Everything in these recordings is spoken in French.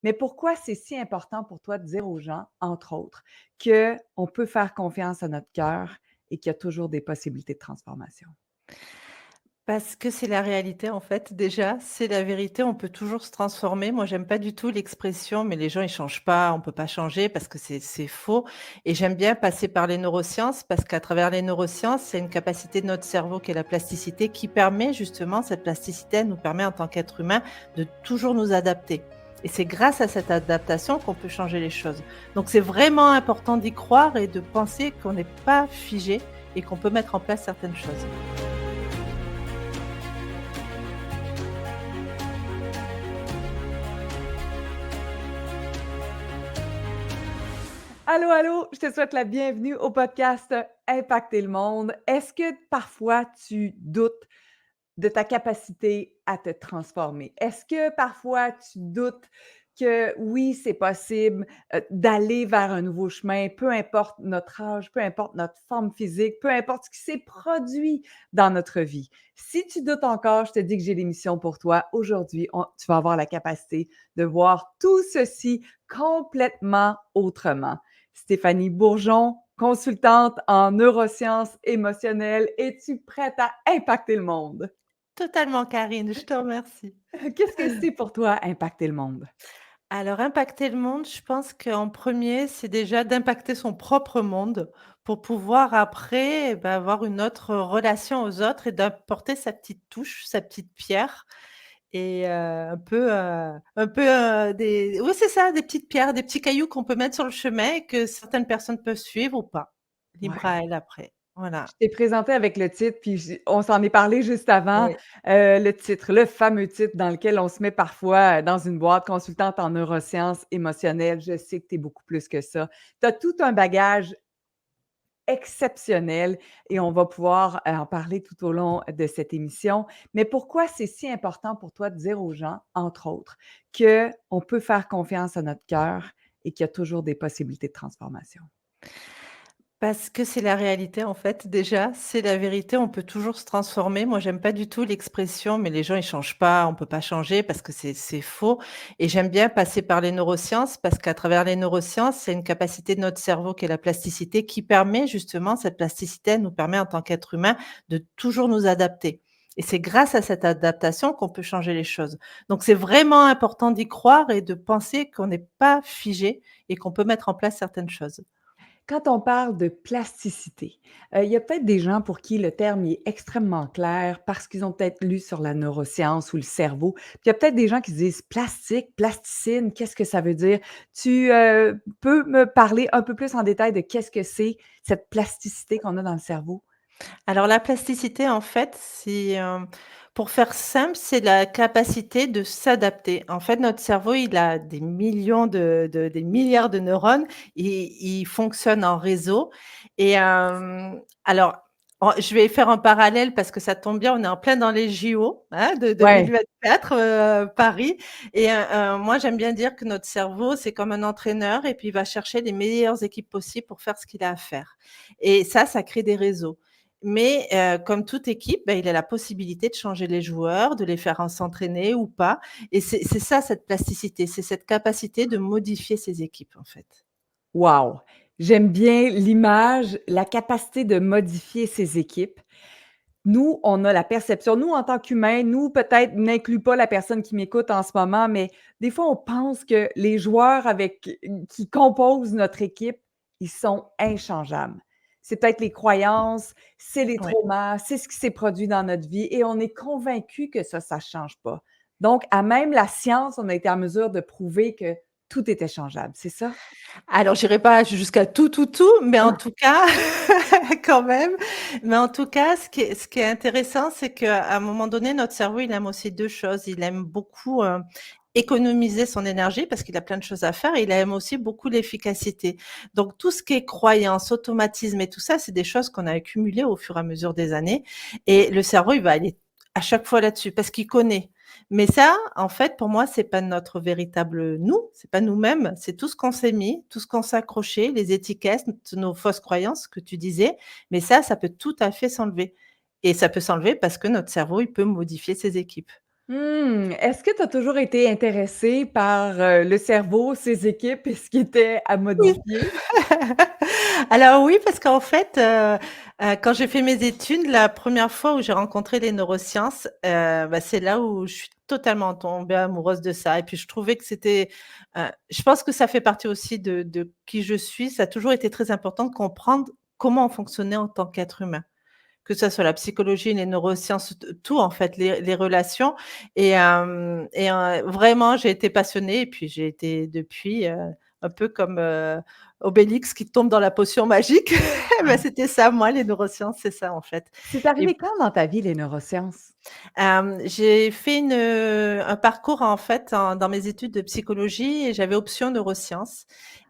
Mais pourquoi c'est si important pour toi de dire aux gens, entre autres, qu'on peut faire confiance à notre cœur et qu'il y a toujours des possibilités de transformation? Parce que c'est la réalité, en fait, déjà, c'est la vérité, on peut toujours se transformer. Moi, j'aime pas du tout l'expression: «Mais les gens, ils changent pas, on peut pas changer», parce que c'est faux et j'aime bien passer par les neurosciences parce qu'à travers les neurosciences, c'est une capacité de notre cerveau qui est la plasticité, qui permet justement cette plasticité, elle nous permet en tant qu'être humain de toujours nous adapter et c'est grâce à cette adaptation qu'on peut changer les choses. Donc c'est vraiment important d'y croire et de penser qu'on n'est pas figé et qu'on peut mettre en place certaines choses. Allô, allô, je te souhaite la bienvenue au podcast Impacter le monde. Est-ce que parfois tu doutes de ta capacité à te transformer? Est-ce que parfois tu doutes que oui, c'est possible, d'aller vers un nouveau chemin, peu importe notre âge, peu importe notre forme physique, peu importe ce qui s'est produit dans notre vie? Si tu doutes encore, je te dis que j'ai l'émission pour toi. Aujourd'hui, tu vas avoir la capacité de voir tout ceci complètement autrement. Stéphanie Bourgeon, consultante en neurosciences émotionnelles, es-tu prête à impacter le monde? Totalement Karine, je te remercie. Qu'est-ce que c'est pour toi impacter le monde? Alors impacter le monde, je pense qu'en premier, c'est déjà d'impacter son propre monde pour pouvoir après, bah, avoir une autre relation aux autres et d'apporter sa petite touche, sa petite pierre et des oui, c'est ça, des petites pierres, des petits cailloux qu'on peut mettre sur le chemin et que certaines personnes peuvent suivre ou pas. Libre Ouais. à elles après. Je Voilà. t'ai présenté avec le titre, puis on s'en est parlé juste avant, Oui. le titre, le fameux titre dans lequel on se met parfois, dans une boîte, consultante en neurosciences émotionnelles. Je sais que tu es beaucoup plus que ça. Tu as tout un bagage exceptionnel et on va pouvoir, en parler tout au long de cette émission. Mais pourquoi c'est si important pour toi de dire aux gens, entre autres, qu'on peut faire confiance à notre cœur et qu'il y a toujours des possibilités de transformation? Parce que c'est la réalité, en fait, déjà, c'est la vérité, on peut toujours se transformer. Moi, j'aime pas du tout l'expression: «Mais les gens, ils changent pas, on peut pas changer», parce que c'est faux et j'aime bien passer par les neurosciences parce qu'à travers les neurosciences, c'est une capacité de notre cerveau qui est la plasticité, qui permet justement cette plasticité, elle nous permet en tant qu'être humain de toujours nous adapter et c'est grâce à cette adaptation qu'on peut changer les choses. Donc c'est vraiment important d'y croire et de penser qu'on n'est pas figé et qu'on peut mettre en place certaines choses. Quand on parle de plasticité, il y a peut-être des gens pour qui le terme est extrêmement clair parce qu'ils ont peut-être lu sur la neuroscience ou le cerveau. Puis il y a peut-être des gens qui se disent: «Plastique, plasticine, qu'est-ce que ça veut dire?» Tu, peux me parler un peu plus en détail de qu'est-ce que c'est cette plasticité qu'on a dans le cerveau? Alors la plasticité, en fait, pour faire simple, c'est la capacité de s'adapter. En fait, notre cerveau, il a des millions des milliards de neurones. Il fonctionne en réseau et alors, je vais faire un parallèle parce que ça tombe bien, on est en plein dans les JO, hein, de Ouais. 2024, Paris et moi, j'aime bien dire que notre cerveau, c'est comme un entraîneur et puis il va chercher les meilleures équipes possibles pour faire ce qu'il a à faire et ça crée des réseaux. Mais comme toute équipe, bah, il a la possibilité de changer les joueurs, de les faire en s'entraîner ou pas et c'est ça cette plasticité, c'est cette capacité de modifier ses équipes, en fait. Wow! J'aime bien l'image, la capacité de modifier ses équipes. Nous, on a la perception, nous, en tant qu'humains, nous, peut-être, n'inclus pas la personne qui m'écoute en ce moment, mais des fois, on pense que les joueurs qui composent notre équipe, ils sont inchangeables. C'est peut-être les croyances, c'est les Ouais. traumas, c'est ce qui s'est produit dans notre vie et on est convaincu que ça ne change pas. Donc, à même la science, on a été en mesure de prouver que tout était changeable, c'est ça? Alors j'irai pas jusqu'à tout, mais en Ah, tout cas, quand même, mais en tout cas, ce qui est intéressant, c'est qu'à un moment donné, notre cerveau, il aime aussi 2 choses. Il aime beaucoup, économiser son énergie parce qu'il a plein de choses à faire et il aime aussi beaucoup l'efficacité. Donc tout ce qui est croyance, automatisme et tout ça, c'est des choses qu'on a accumulées au fur et à mesure des années et le cerveau, il va aller à chaque fois là-dessus parce qu'il connaît. Mais ça, en fait, pour moi, c'est pas notre véritable nous, c'est pas nous-mêmes, c'est tout ce qu'on s'est mis, tout ce qu'on s'est accroché, les étiquettes, nos fausses croyances que tu disais, mais ça peut tout à fait s'enlever et ça peut s'enlever parce que notre cerveau, il peut modifier ses équipes. Est-ce que tu as toujours été intéressée par, le cerveau, ses équipes et ce qui était à Oui. modifier? Alors oui, parce qu'en fait, quand j'ai fait mes études, la première fois où j'ai rencontré les neurosciences, bah, c'est là où je suis totalement tombée amoureuse de ça et puis je trouvais que c'était, je pense que ça fait partie aussi de qui je suis. Ça a toujours été très important de comprendre comment on fonctionnait en tant qu'être humain. Que ça soit la psychologie, les neurosciences, tout en fait, les relations vraiment j'ai été passionnée et puis j'ai été depuis, un peu comme, Obélix qui tombe dans la potion magique. Bah, c'était ça moi les neurosciences, c'est ça en fait C'est et arrivé quand dans ta vie, les neurosciences? j'ai fait un parcours en fait dans mes études de psychologie et j'avais option neurosciences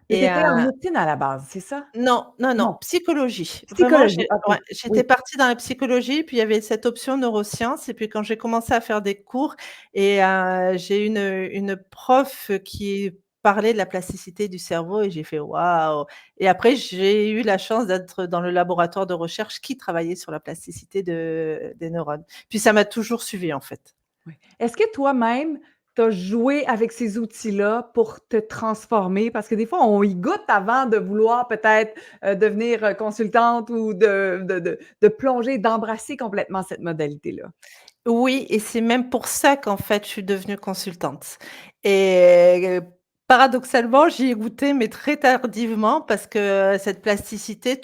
Mais tu et étais en médecine à la base, c'est ça? non, non, non, Non, psychologie. Vraiment, psychologie, OK. j'étais Oui. partie dans la psychologie, puis il y avait cette option neurosciences et puis quand j'ai commencé à faire des cours j'ai une prof qui parlait de la plasticité du cerveau et j'ai fait: «Waouh!» et après j'ai eu la chance d'être dans le laboratoire de recherche qui travaillait sur la plasticité des neurones. Puis ça m'a toujours suivie, en fait. Oui. Est-ce que toi-même, tu as joué avec ces outils-là pour te transformer? Parce que des fois, on y goûte avant de vouloir peut-être, devenir, consultante ou de plonger, d'embrasser complètement cette modalité-là. Oui et c'est même pour ça qu'en fait, je suis devenue consultante et paradoxalement, j'y ai goûté, mais très tardivement parce que cette plasticité,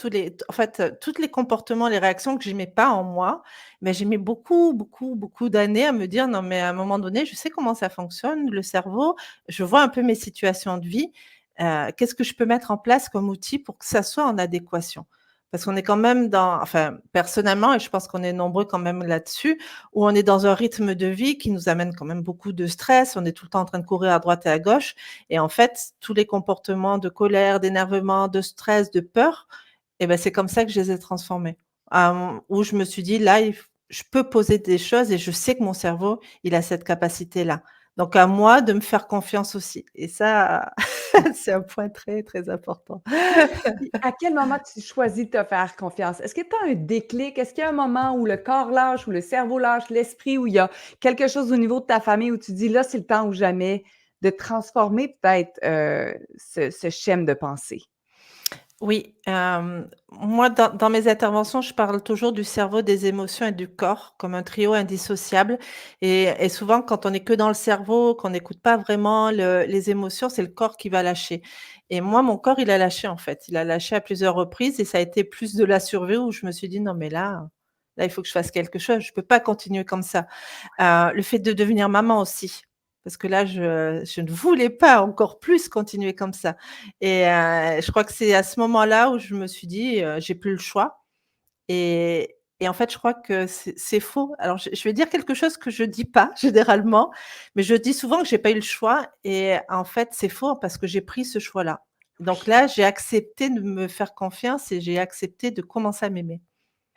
en fait, tous les comportements, les réactions que j'aimais pas en moi, mais j'ai mis beaucoup, beaucoup, beaucoup d'années à me dire: «Non, mais à un moment donné, je sais comment ça fonctionne, le cerveau, je vois un peu mes situations de vie, qu'est-ce que je peux mettre en place comme outil pour que ça soit en adéquation?» Parce qu'on est quand même enfin, personnellement et je pense qu'on est nombreux quand même là-dessus, où on est dans un rythme de vie qui nous amène quand même beaucoup de stress. On est tout le temps en train de courir à droite et à gauche et en fait, tous les comportements de colère, d'énervement, de stress, de peur et ben, c'est comme ça que je les ai transformés. Où je me suis dit: «Là, je peux poser des choses et je sais que mon cerveau, il a cette capacité-là». Donc à moi de me faire confiance aussi et ça, c'est un point très, très important. Puis à quel moment tu choisis de te faire confiance? Est-ce que tu as un déclic? Est-ce qu'il y a un moment où le corps lâche, où le cerveau lâche, l'esprit, où il y a quelque chose au niveau de ta famille où tu dis: «Là, c'est le temps ou jamais» de transformer peut-être, ce schème de pensée? Oui, moi dans mes interventions, je parle toujours du cerveau, des émotions et du corps comme un trio indissociable et souvent quand on est que dans le cerveau, qu'on n'écoute pas vraiment les émotions, c'est le corps qui va lâcher et moi, mon corps, il a lâché, en fait. Il a lâché à plusieurs reprises et ça a été plus de la survie où je me suis dit: «Non mais là, il faut que je fasse quelque chose, je peux pas continuer comme ça». Le fait de devenir maman aussi, parce que là, je ne voulais pas encore plus continuer comme ça et je crois que c'est à ce moment-là où je me suis dit, «J'ai plus le choix» et en fait, je crois que c'est faux. Alors je vais dire quelque chose que je dis pas généralement, mais je dis souvent que j'ai pas eu le choix et en fait, c'est faux parce que j'ai pris ce choix-là. Donc là, j'ai accepté de me faire confiance et j'ai accepté de commencer à m'aimer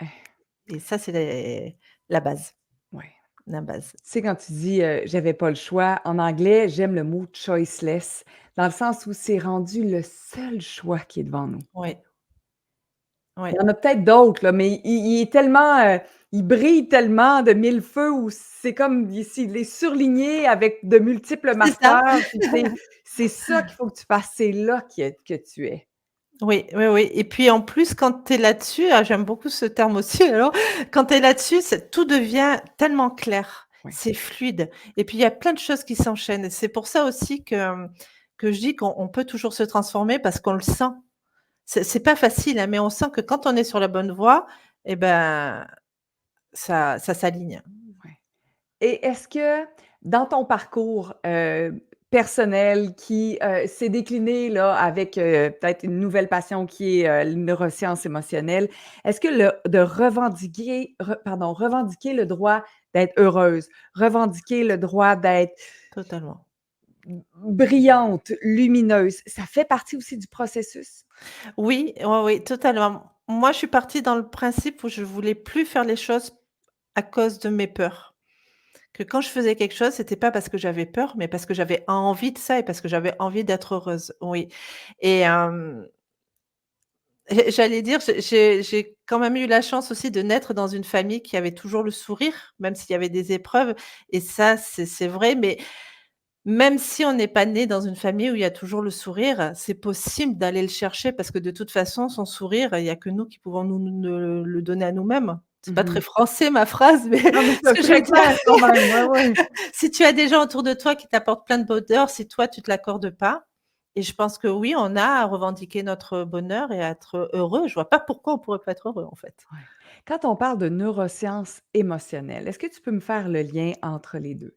Eh, et ça, c'est la base, ouais. la base. Tu sais, quand tu dis, «J'avais pas le choix», en anglais, j'aime le mot choiceless, dans le sens où c'est rendu le seul choix qui est devant nous. Oui, oui. Il y en a peut-être d'autres, là, mais il est tellement, il brille tellement de mille feux où c'est comme s'il est surligné avec de multiples C'est ça. marqueurs, puis c'est ça qu'il faut que tu fasses, c'est là que tu es. Oui, oui, oui et puis en plus quand tu es là-dessus, j'aime beaucoup ce terme aussi alors, quand tu es là-dessus, tout devient tellement clair, Ouais. c'est fluide et puis il y a plein de choses qui s'enchaînent et c'est pour ça aussi que je dis qu'on peut toujours se transformer parce qu'on le sent. C'est pas facile, hein, mais on sent que quand on est sur la bonne voie et ben, ça s'aligne. Ouais. Et est-ce que dans ton parcours, personnel qui, s'est décliné là avec, peut-être une nouvelle passion qui est, les neurosciences émotionnelles, est-ce que de revendiquer le droit d'être heureuse, revendiquer le droit d'être Totalement. brillante, lumineuse, ça fait partie aussi du processus? Oui, oui, oui, totalement. Moi, je suis partie dans le principe où je voulais plus faire les choses à cause de mes peurs. Que quand je faisais quelque chose, c'était pas parce que j'avais peur, mais parce que j'avais envie de ça et parce que j'avais envie d'être heureuse, oui et j'allais dire, j'ai quand même eu la chance aussi de naître dans une famille qui avait toujours le sourire, même s'il y avait des épreuves et ça, c'est vrai, mais même si on n'est pas né dans une famille où il y a toujours le sourire, c'est possible d'aller le chercher parce que de toute façon, son sourire, il y a que nous qui pouvons nous le donner à nous-mêmes. C'est pas très Mmh. français ma phrase, mais Non, mais ce c'est que je veux très dire, clair quand même, ouais, ouais. si tu as des gens autour de toi qui t'apportent plein de bonheur, si toi tu te l'accordes pas et je pense que oui, on a à revendiquer notre bonheur et à être heureux. Je vois pas pourquoi on pourrait pas être heureux, en fait. Ouais. Quand on parle de neurosciences émotionnelles, est-ce que tu peux me faire le lien entre les 2?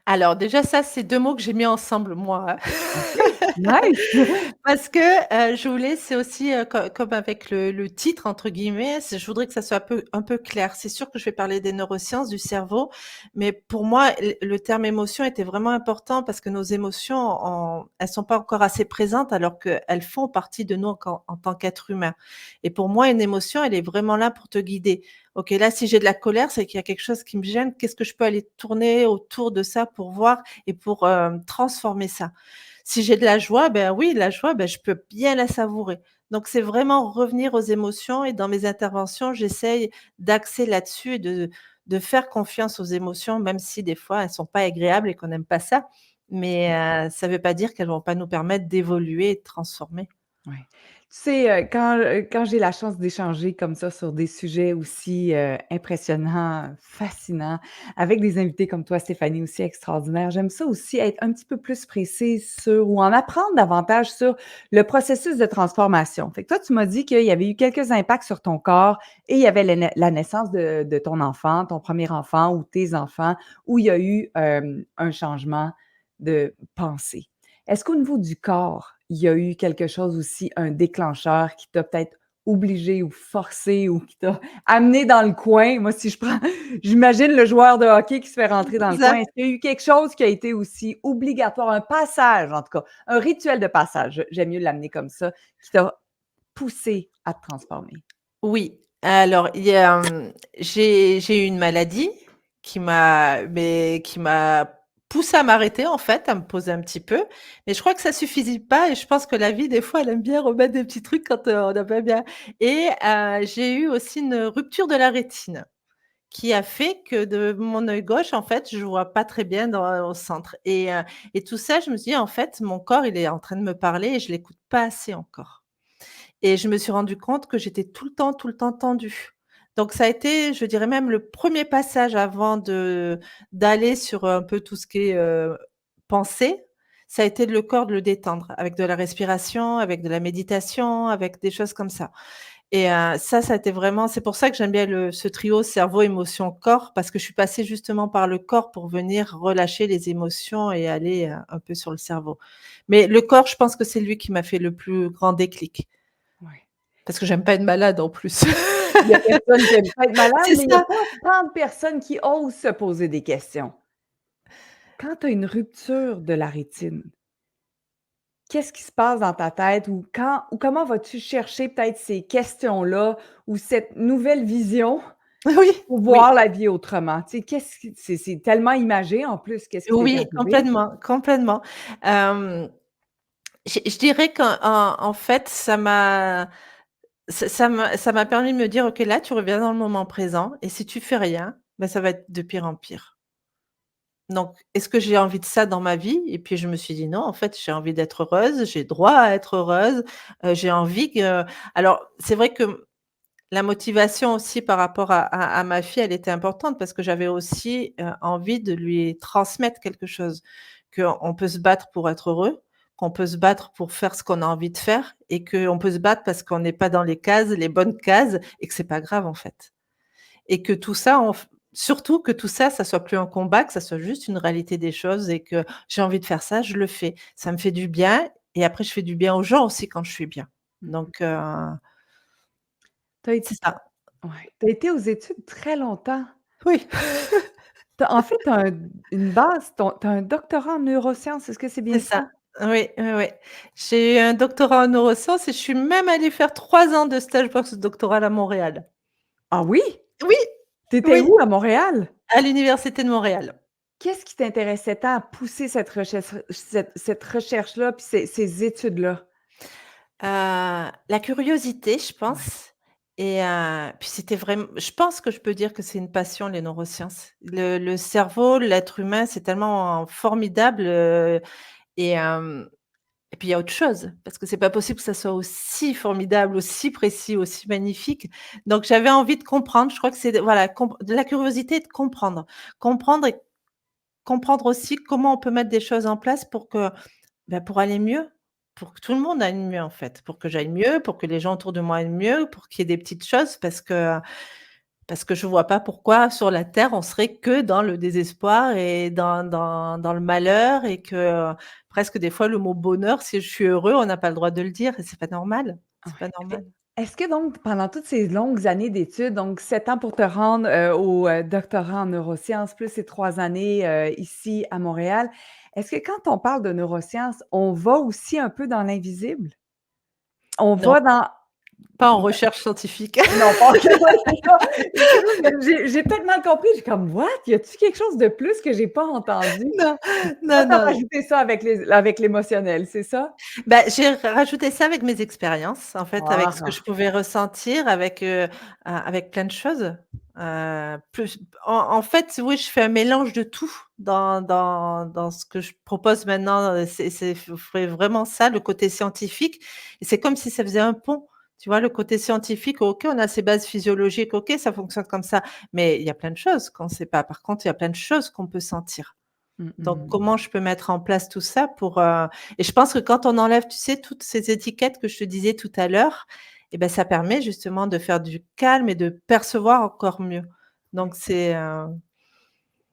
Alors déjà ça, c'est 2 mots que j'ai mis ensemble moi, hein. OK, nice! Parce que, je voulais c'est aussi, comme avec le «titre» entre guillemets, je voudrais que ça soit un peu clair. C'est sûr que je vais parler des neurosciences, du cerveau, mais pour moi, le terme émotion était vraiment important parce que nos émotions, elles sont pas encore assez présentes alors qu'elles font partie de nous en tant qu'être humain et pour moi, une émotion, elle est vraiment là pour te guider. OK, là, si j'ai de la colère, c'est qu'il y a quelque chose qui me gêne. Qu'est-ce que je peux aller tourner autour de ça pour voir et pour, transformer ça? Si j'ai de la joie, ben oui, la joie, ben, je peux bien la savourer. Donc c'est vraiment revenir aux émotions et dans mes interventions, j'essaye d'axer là-dessus et de faire confiance aux émotions, même si des fois elles sont pas agréables et qu'on n'aime pas ça. Mais, ça veut pas dire qu'elles vont pas nous permettre d'évoluer et de transformer. Ouais. Tu sais, quand j'ai la chance d'échanger comme ça sur des sujets aussi, impressionnants, fascinants, avec des invités comme toi, Stéphanie, aussi extraordinaire, j'aime ça aussi être un petit peu plus précise sur ou en apprendre davantage sur le processus de transformation. Fait que toi, tu m'as dit qu'il y avait eu quelques impacts sur ton corps et il y avait la naissance de ton enfant, ton premier enfant ou tes enfants, où il y a eu, un changement de pensée. Est-ce qu'au niveau du corps, il y a eu quelque chose aussi, un déclencheur qui t'a peut-être obligé ou forcé ou qui t'a amené dans le coin? Moi, si je prends j'imagine le joueur de hockey qui se fait rentrer dans le coin. Exact. Est-ce qu'il y a eu quelque chose qui a été aussi obligatoire, un passage en tout cas, un rituel de passage, j'aime mieux l'amener comme ça, qui t'a poussé à te transformer? Oui, alors il y a, j'ai eu une maladie qui m'a poussée à m'arrêter en fait, à me poser un petit peu. Mais je crois que ça suffisait pas et je pense que la vie des fois elle aime bien remettre des petits trucs quand, on n'a pas bien et j'ai eu aussi une rupture de la rétine qui a fait que de mon œil gauche en fait, je vois pas très bien au centre et tout ça je me suis dit: «En fait mon corps il est en train de me parler et je l'écoute pas assez encore». Et je me suis rendu compte que j'étais tout le temps tendue. Donc ça a été, je dirais même le premier passage avant d'aller sur un peu tout ce qui est, pensée, ça a été le corps de le détendre avec de la respiration, avec de la méditation, avec des choses comme ça. Et ça a été vraiment c'est pour ça que j'aime bien ce trio cerveau, émotion, corps parce que je suis passée justement par le corps pour venir relâcher les émotions et aller, un peu sur le cerveau. Mais le corps, je pense que c'est lui qui m'a fait le plus grand déclic. Ouais. Parce que j'aime pas être malade en plus. Il y a personne qui aime pas être malade, C'est mais il y a ça. pas tant de personnes qui osent se poser des questions. Quand tu as une rupture de la rétine, qu'est-ce qui se passe dans ta tête ou quand ou comment vas-tu chercher peut-être ces questions-là ou cette nouvelle vision Oui, pour oui, voir la vie autrement? Tu sais, qu'est-ce qui c'est tellement imagé en plus, qu'est-ce qui t'est oui, arrivé? complètement, complètement. Hem, je dirais qu'en fait, ça m'a permis de me dire: «OK, là, tu reviens dans le moment présent et si tu fais rien, bah, ça va être de pire en pire». Donc, est-ce que j'ai envie de ça dans ma vie? Et puis je me suis dit: «Non, en fait, j'ai envie d'être heureuse, j'ai droit à être heureuse, j'ai envie que» alors c'est vrai que la motivation aussi par rapport à ma fille, elle était importante parce que j'avais aussi, envie de lui transmettre quelque chose. Qu'on peut se battre pour être heureux, qu'on peut se battre pour faire ce qu'on a envie de faire et qu'on peut se battre parce qu'on n'est pas dans les bonnes cases et que c'est pas grave, en fait. Et que tout ça, surtout que tout ça, ça soit plus un combat, que ça soit juste une réalité des choses et que j'ai envie de faire ça, je le fais. Ça me fait du bien et après je fais du bien aux gens aussi quand je suis bien. Mmh. Donc Tu as c'est ça. ouais, tu as été aux études très longtemps. Oui. En fait, tu as une base, tu as un doctorat en neurosciences, est-ce que c'est C'est bien ça. ça? Oui, oui, oui. J'ai eu un doctorat en neurosciences et je suis même allée faire 3 ans de stage post-doctoral à Montréal. Ah oui? Oui, Tu étais oui, où à Montréal? à l'université de Montréal. Qu'est-ce qui t'intéressait tant à pousser cette recherche-là, puis ces études-là? La curiosité, je Ouais, pense et puis c'était vraiment je pense que je peux dire que c'est une passion, les neurosciences. Le cerveau, l'être humain, c'est tellement formidable, et et puis il y a autre chose, parce que c'est pas possible que ça soit aussi formidable, aussi précis, aussi magnifique. Donc j'avais envie de comprendre, je crois que c'est voilà, de la curiosité et de comprendre. Comprendre et comprendre aussi comment on peut mettre des choses en place pour que bah, pour aller mieux, pour que tout le monde aille mieux, en fait, pour que j'aille mieux, pour que les gens autour de moi aillent mieux, pour qu'il y ait des petites choses parce que je vois pas pourquoi sur la terre on serait que dans le désespoir et dans le malheur et que, presque des fois le mot bonheur, si je suis heureux, on n'a pas le droit de le dire et c'est pas normal, ouais. c'est pas Et normal. est-ce que donc pendant toutes ces longues années d'études, donc 7 ans pour te rendre, au, doctorat en neurosciences, plus ces 3 années, ici à Montréal, est-ce que quand on parle de neurosciences, on va aussi un peu dans l'invisible? On Non, va dans pas en recherche scientifique. non, pas OK, ouais, c'est ça. C'est ça, j'ai peut-être mal compris. J'ai comme: «What? Y a-tu quelque chose de plus que j'ai pas entendu?» Non, Toi, non, tu as non. rajouté ça avec l'émotionnel, c'est ça? Bah, j'ai rajouté ça avec mes expériences, en fait, avec Ah, ce que je ah. pouvais ressentir, avec plein de choses. Plus en fait, oui, je fais un mélange de tout dans ce que je propose maintenant, c'est vraiment ça, le côté scientifique et c'est comme si ça faisait un pont. Tu vois, le côté scientifique, OK, on a ses bases physiologiques, OK, ça fonctionne comme ça, mais il y a plein de choses qu'on ne sait pas. Par contre, il y a plein de choses qu'on peut sentir. Mmh Donc mh. comment je peux mettre en place tout ça et je pense que quand on enlève, tu sais, toutes ces étiquettes que je te disais tout à l'heure et ben ça permet justement de faire du calme et de percevoir encore mieux. Donc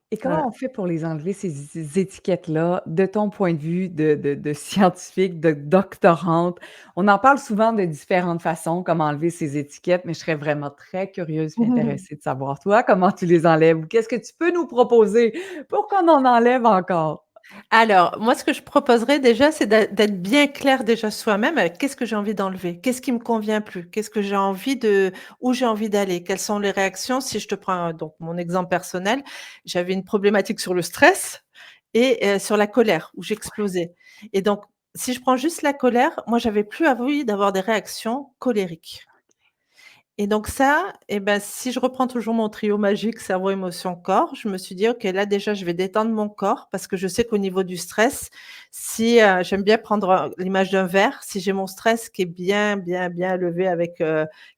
Et voilà. comment on fait pour les enlever ces étiquettes-là, de ton point de vue de scientifique, de doctorante? On en parle souvent de différentes façons, comment enlever ces étiquettes, mais je serais vraiment très curieuse et intéressée de savoir, toi, comment tu les enlèves? Ou qu'est-ce que tu peux nous proposer pour qu'on en enlève encore? Alors, moi, ce que je proposerais déjà, c'est d'être bien clair déjà soi-même avec qu'est-ce que j'ai envie d'enlever? Qu'est-ce qui me convient plus? Qu'est-ce que j'ai envie de où j'ai envie d'aller? Quelles sont les réactions? Si je te prends, donc mon exemple personnel, j'avais une problématique sur le stress et sur la colère où j'explosais et donc si je prends juste la colère, moi, j'avais plus envie d'avoir des réactions colériques. Et donc ça, et ben, si je reprends toujours mon trio magique cerveau, émotion, corps, je me suis dit: «OK, là déjà je vais détendre mon corps» parce que je sais qu'au niveau du stress, si, j'aime bien prendre, l'image d'un verre, si j'ai mon stress qui est bien, bien, bien élevé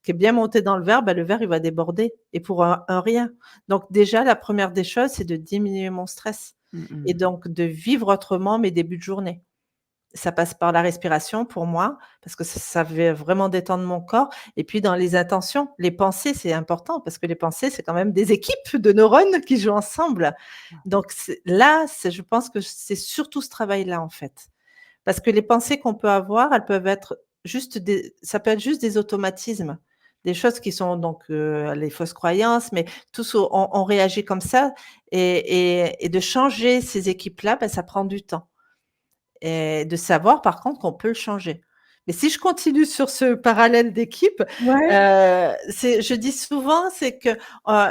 qui est bien monté dans le verre, bah, le verre il va déborder et pour un rien. Donc déjà la première des choses, c'est de diminuer mon stress Mmh et mh. donc de vivre autrement mes débuts de journée. Ça passe par la respiration pour moi, parce que ça fait vraiment détendre mon corps et puis dans les intentions, les pensées, c'est important parce que les pensées, c'est quand même des équipes de neurones qui jouent ensemble. Donc je pense que c'est surtout ce travail-là, en fait. Parce que les pensées qu'on peut avoir, elles peuvent être ça peut être juste des automatismes, des choses qui sont donc, les fausses croyances, mais tout ce on réagit comme ça et de changer ces équipes-là, bah, ça prend du temps. Et de savoir par contre qu'on peut le changer. Mais si je continue sur ce parallèle d'équipe, Ouais. c'est je dis souvent, c'est que,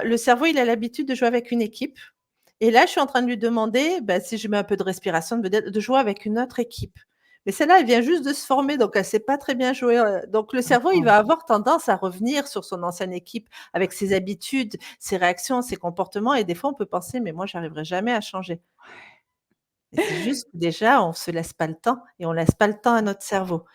le cerveau, il a l'habitude de jouer avec une équipe et là, je suis en train de lui demander, bah, si je mets un peu de respiration, de jouer avec une autre équipe. Mais celle-là, elle vient juste de se former, donc elle sait pas très bien jouer, donc le cerveau, il Mmh. va avoir tendance à revenir sur son ancienne équipe avec ses habitudes, ses réactions, ses comportements et des fois, on peut penser: «Mais moi, j'arriverai jamais à changer». Et c'est juste que déjà, on se laisse pas le temps et on laisse pas le temps à notre cerveau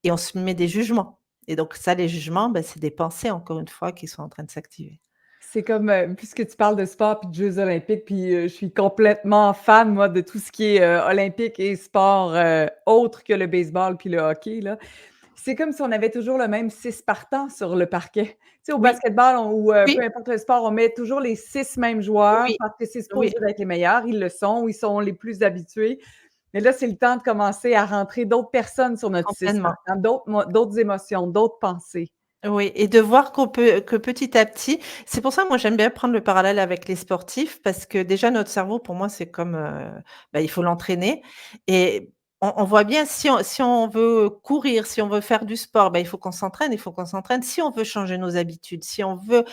et on se met des jugements et donc ça, les jugements, bah, c'est des pensées encore une fois qui sont en train de s'activer. C'est comme, puisque tu parles de sport puis de jeux olympiques, puis, je suis complètement fan, moi, de tout ce qui est, olympique et sport, autre que le baseball puis le hockey, là. C'est comme si on avait toujours le même 6 partants sur le parquet. Tu sais, au Oui, basketball, ou peu oui, importe le sport, on met toujours les 6 mêmes joueurs oui, parce que c'est supposé oui, être les meilleurs. Ils le sont ou ils sont les plus habitués. Mais là, c'est le temps de commencer à rentrer d'autres personnes sur notre 6 complètement. partants, d'autres émotions, d'autres pensées. Oui et de voir que petit à petit c'est pour ça, moi, j'aime bien prendre le parallèle avec les sportifs parce que déjà notre cerveau pour moi, c'est comme, bah, il faut l'entraîner et on voit bien si on veut courir, si on veut faire du sport, bah, il faut qu'on s'entraîne, il faut qu'on s'entraîne. Si on veut changer nos habitudes, si on veut,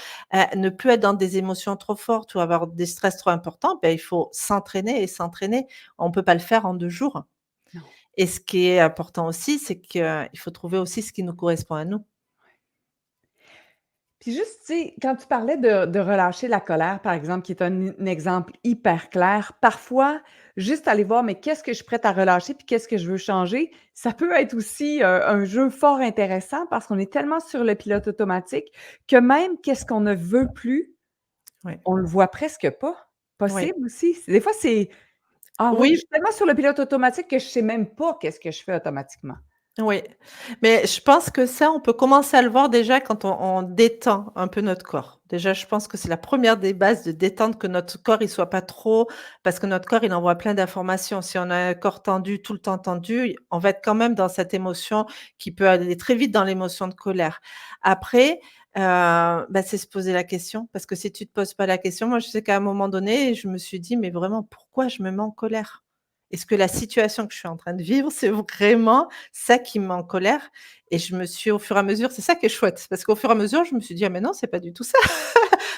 ne plus être dans des émotions trop fortes ou avoir des stress trop importants, bah, il faut s'entraîner et s'entraîner. On peut pas le faire en 2 jours. Non. Et ce qui est important aussi, c'est qu'il faut trouver aussi ce qui nous correspond à nous. Puis juste, tu sais, quand tu parlais de relâcher la colère, par exemple, qui est un exemple hyper clair, parfois, juste aller voir: «Mais qu'est-ce que je suis prête à relâcher, puis qu'est-ce que je veux changer?» Ça peut être aussi, un jeu fort intéressant parce qu'on est tellement sur le pilote automatique que même qu'est-ce qu'on ne veut plus, Oui. on le voit presque pas. Oui. Possible aussi. Des fois, c'est: «Ah oui, je Oui. suis tellement sur le pilote automatique que je sais même pas qu'est-ce que je fais automatiquement». Oui, mais je pense que ça, on peut commencer à le voir déjà quand on détend un peu notre corps. Déjà, je pense que c'est la première des bases de détendre, que notre corps, il soit pas trop parce que notre corps, il envoie plein d'informations. Si on a un corps tendu, tout le temps tendu, on va être quand même dans cette émotion qui peut aller très vite dans l'émotion de colère. Après, c'est se poser la question, parce que si tu te poses pas la question, moi, je sais qu'à un moment donné, je me suis dit: «Mais vraiment, pourquoi je me mets en colère? Est-ce que la situation que je suis en train de vivre, c'est vraiment ça qui me met en colère?» Et je me suis au fur et à mesure, c'est ça qui est chouette, parce qu'au fur et à mesure, je me suis dit: «Ah mais non, c'est pas du tout ça.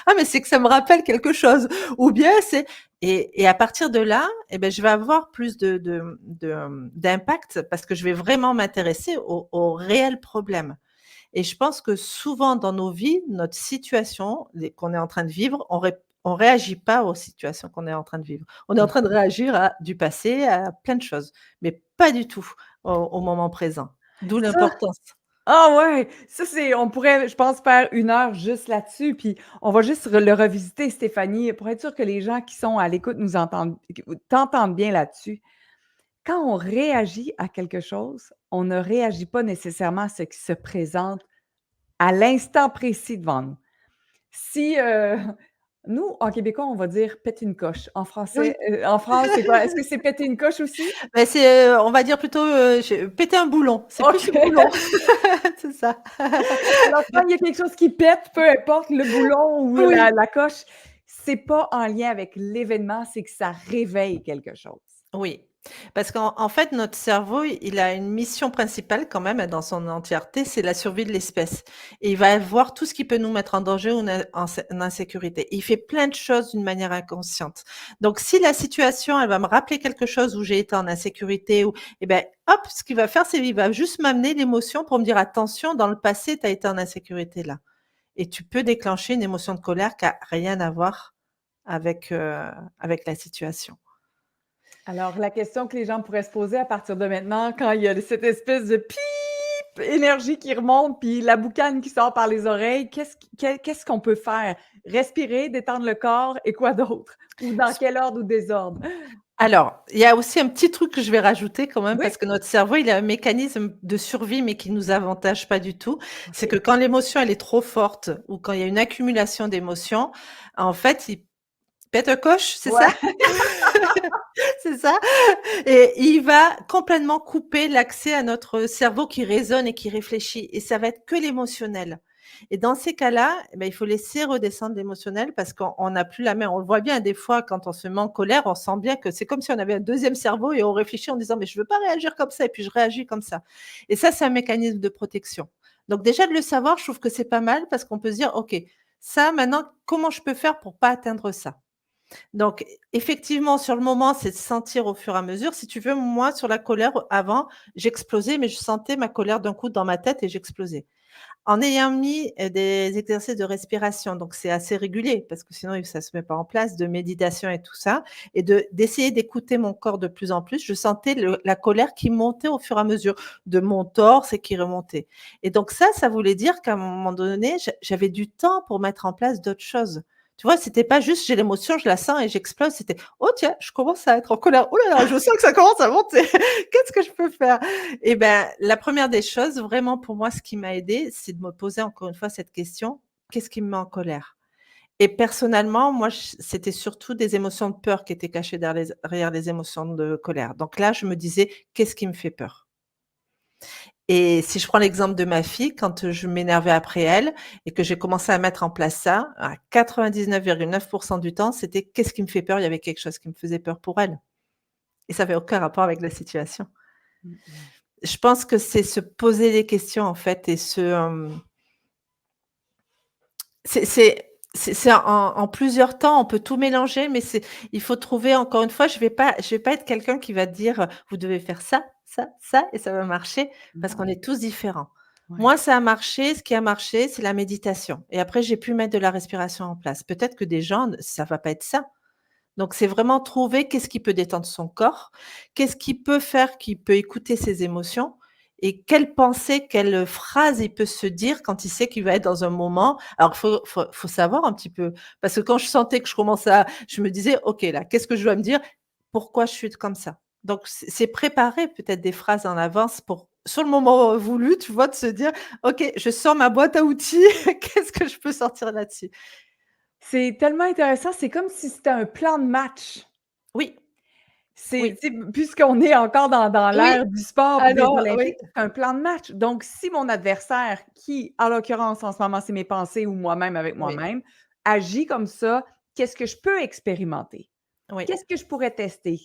Ah mais c'est que ça me rappelle quelque chose» ou bien c'est et à partir de là, et ben je vais avoir plus d'impact parce que je vais vraiment m'intéresser au réel problème. Et je pense que souvent dans nos vies, notre situation les qu'on est en train de vivre, on réagit pas aux situations qu'on est en train de vivre. On est en train de réagir à du passé, à plein de choses, mais pas du tout au moment présent. D'où Ça l'importance. Ah ouais! Ça, c'est on pourrait, je pense, faire 1 heure juste là-dessus, puis on va juste le revisiter, Stéphanie, pour être sûr que les gens qui sont à l'écoute nous entendent t'entendent bien là-dessus. Quand on réagit à quelque chose, on ne réagit pas nécessairement à ce qui se présente à l'instant précis devant nous. Si, nous, en québécois, on va dire: «Pète une coche». En français, Oui. en France, c'est quoi? Est-ce que c'est péter une coche aussi? C'est, on va dire plutôt, j'ai pété un boulon, c'est plus le OK. boulon. C'est ça. Alors, quand il y a quelque chose qui pète, peu importe le boulon ou la Oui. la coche, c'est pas en lien avec l'événement, c'est que ça réveille quelque chose. Oui, parce qu'en fait, notre cerveau, il a une mission principale quand même dans son entièreté, c'est la survie de l'espèce. Et il va voir tout ce qui peut nous mettre en danger ou en insécurité. Il fait plein de choses d'une manière inconsciente. Donc, si la situation, elle va me rappeler quelque chose où j'ai été en insécurité, ou, eh ben, hop, ce qu'il va faire, c'est qu'il va juste m'amener l'émotion pour me dire: «Attention, dans le passé, tu as été en insécurité là». Et tu peux déclencher une émotion de colère qui a rien à voir avec, avec la situation. Alors, la question que les gens pourraient se poser à partir de maintenant, quand il y a cette espèce de «pip» énergie qui remonte, puis la boucane qui sort par les oreilles, qu'est-ce qu'on peut faire? Respirer, détendre le corps et quoi d'autre? Ou dans quel ordre ou désordre? Alors, il y a aussi un petit truc que je vais rajouter quand même, Oui, parce que notre cerveau, il a un mécanisme de survie, mais qui nous avantage pas du tout. C'est OK. que quand l'émotion, elle est trop forte ou quand il y a une accumulation d'émotions, en fait, il pète un coche, c'est Ouais. ça? C'est ça? Et il va complètement couper l'accès à notre cerveau qui raisonne et qui réfléchit, et ça va être que l'émotionnel. Et dans ces cas-là, il faut laisser redescendre l'émotionnel parce qu'on n'a plus la main. On le voit bien des fois quand on se met en colère, on sent bien que c'est comme si on avait un deuxième cerveau et on réfléchit en disant: «Mais je veux pas réagir comme ça», et puis je réagis comme ça. Et ça, c'est un mécanisme de protection. Donc déjà de le savoir, je trouve que c'est pas mal parce qu'on peut se dire: «OK, ça maintenant, comment je peux faire pour pas atteindre ça?» Donc effectivement, sur le moment, c'est de sentir au fur et à mesure. Si tu veux, moi, sur la colère, avant, j'explosais, mais je sentais ma colère d'un coup dans ma tête et j'explosais. En ayant mis, des exercices de respiration, donc c'est assez régulier parce que sinon ça se met pas en place, de méditation et tout ça, et d'essayer d'écouter mon corps de plus en plus, je sentais la colère qui montait au fur et à mesure de mon torse et qui remontait. Et donc ça voulait dire qu'à un moment donné, j'avais du temps pour mettre en place d'autres choses. Tu vois? C'était pas juste j'ai l'émotion, je la sens et j'explose, c'était: «Oh tiens, je commence à être en colère. Oh là là, je sens que ça commence à monter. Qu'est-ce que je peux faire?» Et ben, la première des choses, vraiment pour moi, ce qui m'a aidée, c'est de me poser encore une fois cette question: «Qu'est-ce qui me met en colère?» Et personnellement, moi, c'était surtout des émotions de peur qui étaient cachées derrière les émotions de colère. Donc là, je me disais: «Qu'est-ce qui me fait peur?» Et si je prends l'exemple de ma fille, quand je m'énervais après elle et que j'ai commencé à mettre en place ça, à 99,9 du temps, c'était: «Qu'est-ce qui me fait peur?» Il y avait quelque chose qui me faisait peur pour elle, et ça avait aucun rapport avec la situation. Mmh mh. Je pense que c'est se poser des questions, en fait, et c'est en plusieurs temps, on peut tout mélanger, mais il faut trouver encore une fois, je vais pas être quelqu'un qui va dire: «Vous devez faire ça, ça et ça va marcher parce qu'on Ouais, est tous différents. ouais. Moi, ça a marché, ce qui a marché, c'est la méditation et après j'ai pu mettre de la respiration en place. Peut-être que des gens, ça va pas être ça. Donc c'est vraiment trouver qu'est-ce qui peut détendre son corps, qu'est-ce qui peut faire qu'il peut écouter ses émotions et quelle pensée, quelle phrase il peut se dire quand il sait qu'il va être dans un moment. Alors faut savoir un petit peu, parce que quand je sentais que je me disais: «OK là, qu'est-ce que je dois me dire? Pourquoi je suis comme ça?» Donc c'est préparer peut-être des phrases en avance pour sur le moment voulu, tu vois? De se dire: «OK, je sors ma boîte à outils, qu'est-ce que je peux sortir là-dessus?» C'est tellement intéressant, c'est comme si c'était un plan de match. Oui, C'est oui, tu sais, puisqu'on est encore dans oui. l'ère du sport puis des Alors oui. olympiques, c'est un plan de match. Donc si mon adversaire qui, en l'occurrence, en ce moment, c'est mes pensées ou moi-même avec Oui, moi-même, agit comme ça, qu'est-ce que je peux expérimenter? oui, Qu'est-ce que je pourrais tester?